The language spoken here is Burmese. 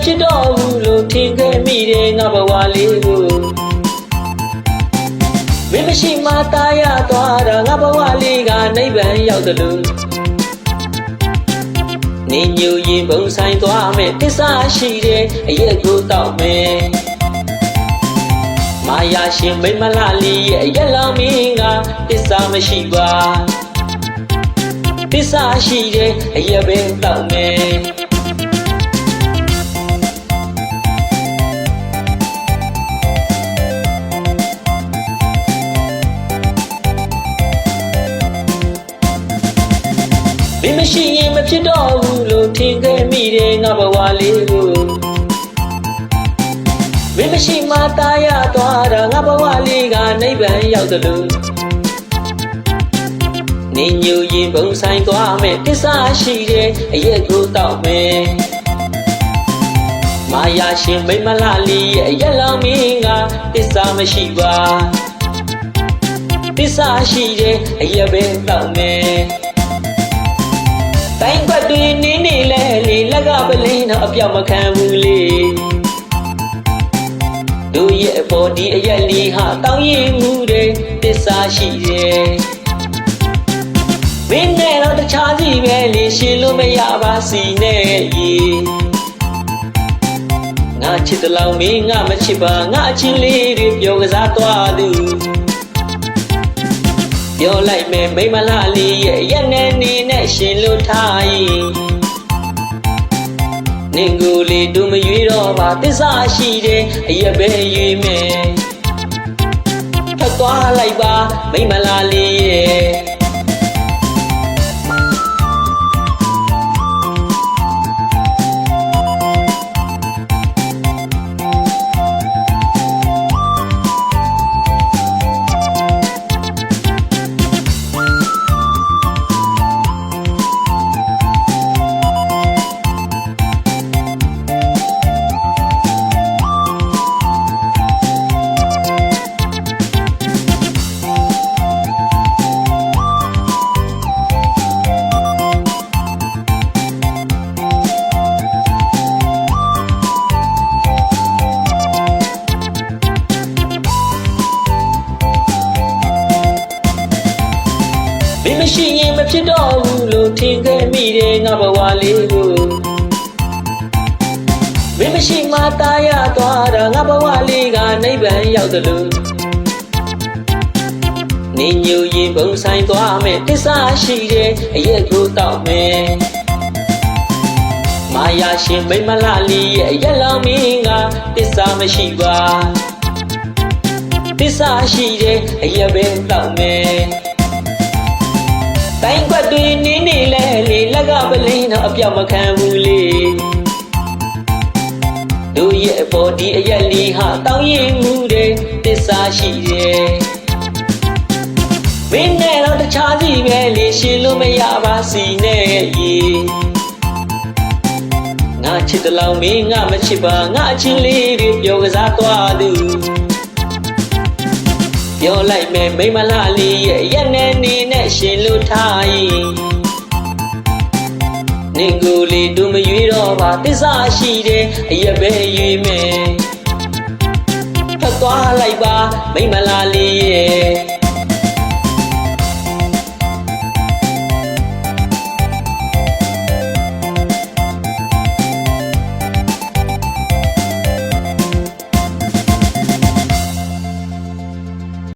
ဖြစ်တော့ဘူးလို့ထင်ခဲ့မိတယ်ငါဘဝလေးကိုမင်းမရှိမှตายရသွားတာငါဘဝလေးကနိဗ္ဗာန်ရောက်တယ်လို့နေညူရင်ဘုံဆိုင်သွားမယ်တစ္ဆာရှိတယ်အရက်ကိုတောက်မယ်မာယာရှင်မိမလာလီရဲ့အရက်လောင်မင်းကတစ္ဆာမရှိပါတစ္ဆာရှိတယ်အရက်ပဲတောက်မယ်မင်းမရှိရင်မဖြစ်တော့ဘူးလို့ထင်ခဲ့မိတယ်ငါဘဝလေးကိုမင်းမရှိမှตายရသွားတာငါဘဝလေးကနိဗ္ဗာန်ရောက်တယ်လို့နေညူရင်ဘုံဆိုင်သွားမယ်တစ္ဆာရှိတယ်အရက်ကိုတောက်မယ်မာယာရှင်မိမလာလီရဲ့အရက်လောင်မင်းကတစ္ဆာမရှိပါတစ္ဆာရှိတယ်အရက်ပဲတောက်မယ်တိုင်းကွက်တွေနင်းနေလဲလေလက်ကပလင်းတော့အပြောက်မခံဘူးလေတို့ရဲ့အပေါ်ဒီအရက်လီဟာတောင်းရင်မှုတယ်တစ္ဆာရှိတယ်မင်းနဲ့တော့တခြားစီပဲလေရှင်လို့မရပါစီနဲ့ရေငါချစ်တလောင်မင်းငါမချစ်ပါငါအချင်းလေးတွေပြောကစားသွားသူပြောလိုက်မယ်မိမလာလီရဲ့ရက်နဲ့နေနဲ့ရှင်လို့ထားရင်နင်ကိုလေတို့မရွေးတော့ပါတစ္ဆာရှိတယ်အရက်ပဲရွေးမယ်ထပ်သွားလိုက်ပါမိမလာလီရဲ့မင်းမရှိရင်မဖြစ်တော့ဘူးလို့ထင်ခဲ့မိတယ်ငါဘဝလေးကိုမင်းမရှိမှตายရသွားတာငါဘဝလေးကနိဗ္ဗာန်ရောက်တယ်လို့နေညူရင်ဘုံဆိုင်သွားမယ်တစ္ဆာရှိတယ်အရက်ကိုတောက်မယ်မာယာရှင်မိမလာလီရဲ့အရက်လောင်မင်းကတစ္ဆာမရှိပါတစ္ဆာရှိတယ်အရက်ပဲတောက်မယ်တိုင်းကွက်တွေနင်းနေလဲလေလက်ကပလင်းတော့အပြောက်မခံဘူးလေတို့ရဲ့အပေါ်ဒီအရက်လီဟာတောင်းရင်မှုတယ်တစ္ဆာရှိတယ်မင်းနဲ့တော့တခြားစီပဲလေရှင်လို့မရပါစီနဲ့ရေငါချစ်တလောင်မင်းငါမချစ်ပါငါအချင်းလေးတွေပြောကစားသွားသူပြောလိုက်မယ်မိမလာလီရဲ့ရက်နဲ့နေနဲ့ရှင်လို့ထားရင်နင်ကိုလေတို့မရွေးတော့ပါတစ္ဆာရှိတယ်အရက်ပဲရွေးမယ်ထပ်သွားလိုက်ပါမိမလာလီရဲ့